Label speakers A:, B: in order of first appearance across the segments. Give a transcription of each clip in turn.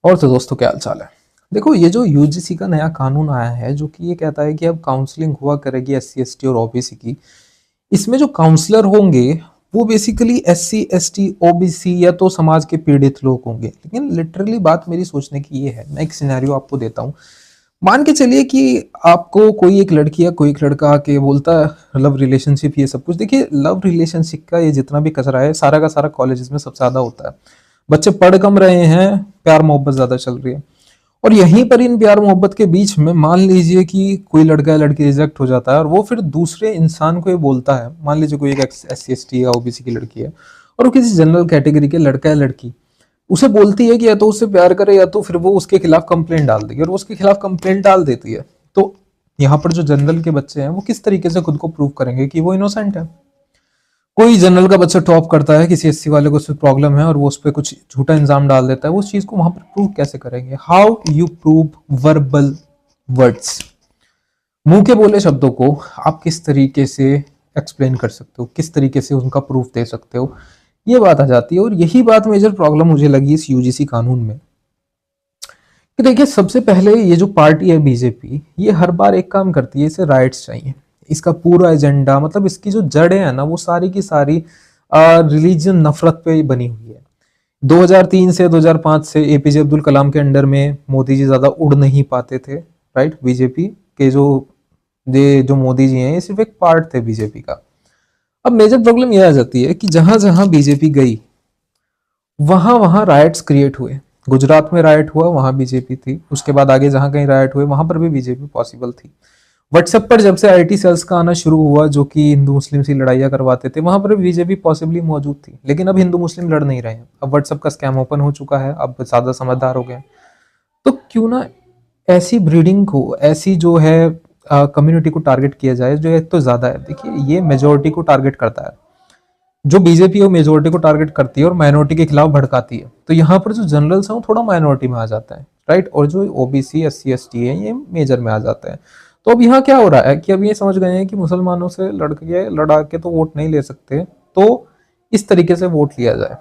A: और तो दोस्तों क्या हाल चाल है। देखो ये जो यूजीसी का नया कानून आया है जो कि ये कहता है कि अब काउंसलिंग हुआ करेगी एससी एसटी और ओबीसी की। इसमें जो काउंसलर होंगे वो बेसिकली एससी एसटी ओबीसी या तो समाज के पीड़ित लोग होंगे। लेकिन लिटरली बात मेरी सोचने की ये है, मैं एक सिनेरियो आपको देता हूँ। मान के चलिए कि आपको कोई एक लड़की या कोई एक लड़का आके बोलता है लव रिलेशनशिप ये सब कुछ। देखिए लव रिलेशनशिप का ये जितना भी कचरा है सारा का सारा कॉलेजेस में सबसे ज्यादा होता है। बच्चे पढ़ कम रहे हैं, प्यार मोहब्बत ज्यादा चल रही है। और यहीं पर इन प्यार मोहब्बत के बीच में मान लीजिए कि कोई लड़का या लड़की रिजेक्ट हो जाता है और वो फिर दूसरे इंसान को ये बोलता है। मान लीजिए कोई एक एस सी एस टी या ओबीसी की लड़की है और वो किसी जनरल कैटेगरी के लड़का या लड़की उसे बोलती है कि या तो उससे प्यार करे या तो फिर वो उसके खिलाफ कंप्लेंट डाल देगी, और वो उसके खिलाफ कंप्लेंट डाल देती है। तो यहाँ पर जो जनरल के बच्चे हैं वो किस तरीके से खुद को प्रूव करेंगे कि वो इनोसेंट है। कोई जनरल का बच्चा टॉप करता है, किसी एससी वाले को उससे प्रॉब्लम है और वो उस पर कुछ झूठा इंजाम डाल देता है, वो उस चीज को वहां पर प्रूव कैसे करेंगे? How you prove verbal words? मुंह के बोले शब्दों को आप किस तरीके से एक्सप्लेन कर सकते हो, किस तरीके से उनका प्रूफ दे सकते हो, ये बात आ जाती है। और यही बात मेजर प्रॉब्लम मुझे लगी इस यूजीसी कानून में कि देखिए सबसे पहले ये जो पार्टी है बीजेपी, ये हर बार एक काम करती है, इसे राइट्स चाहिए। इसका पूरा एजेंडा मतलब इसकी जो जड़ें हैं ना वो सारी की सारी रिलीजन नफरत पे बनी हुई है। 2003 से 2005 से एपीजे अब्दुल कलाम के अंडर में मोदी जी ज्यादा उड़ नहीं पाते थे, राइट। बीजेपी के जो मोदी जी हैं ये सिर्फ एक पार्ट थे बीजेपी का। अब मेजर प्रॉब्लम यह आ जाती है कि जहां जहां बीजेपी गई वहां वहां राइट्स क्रिएट हुए। गुजरात में राइट हुआ, वहां बीजेपी थी। उसके बाद आगे जहां कहीं राइट हुए वहां पर भी बीजेपी पॉसिबल थी। व्हाट्सएप पर जब से आईटी सेल्स का आना शुरू हुआ जो कि हिंदू मुस्लिम से लड़ाइयां करवाते थे, वहां पर भी बीजेपी पॉसिबली मौजूद थी। लेकिन अब हिंदू मुस्लिम लड़ नहीं रहे हैं, अब व्हाट्सएप का स्कैम ओपन हो चुका है, अब ज्यादा समझदार हो गए। तो क्यों ना ऐसी ब्रीडिंग को, ऐसी जो है कम्युनिटी को टारगेट किया जाए जो एक तो ज्यादा है। देखिए ये मेजोरिटी को टारगेट करता है, जो बीजेपी है वो मेजोरिटी को टारगेट करती है और माइनॉरिटी के खिलाफ भड़काती है। तो यहाँ पर जो जनरल्स हैं वो थोड़ा माइनॉरिटी में आ जाता है, राइट। और जो OBC S C S T है ये मेजर में आ जाता है। तो अब यहाँ क्या हो रहा है कि अब ये समझ गए हैं कि मुसलमानों से लड़ा के तो वोट नहीं ले सकते, तो इस तरीके से वोट लिया जाए।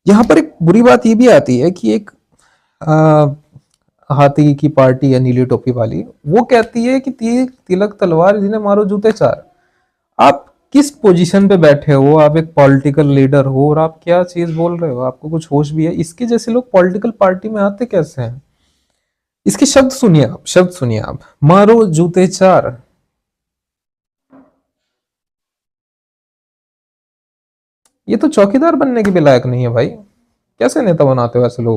A: यहाँ पर एक बुरी बात ये भी आती है कि एक आ, हाथी की पार्टी है नीली टोपी वाली, वो कहती है कि तिलक तलवार जिन्हें मारो जूते चार। आप किस पोजीशन पे बैठे हो? आप एक पॉलिटिकल लीडर हो और आप क्या चीज बोल रहे हो? आपको कुछ होश भी है? इसके जैसे लोग पॉलिटिकल पार्टी में आते कैसे हैं? इसके शब्द सुनिए आप, शब्द सुनिए आप, मारो जूते चार। ये तो चौकीदार बनने के भी लायक नहीं है भाई। कैसे नेता बनाते हो ऐसे लोग?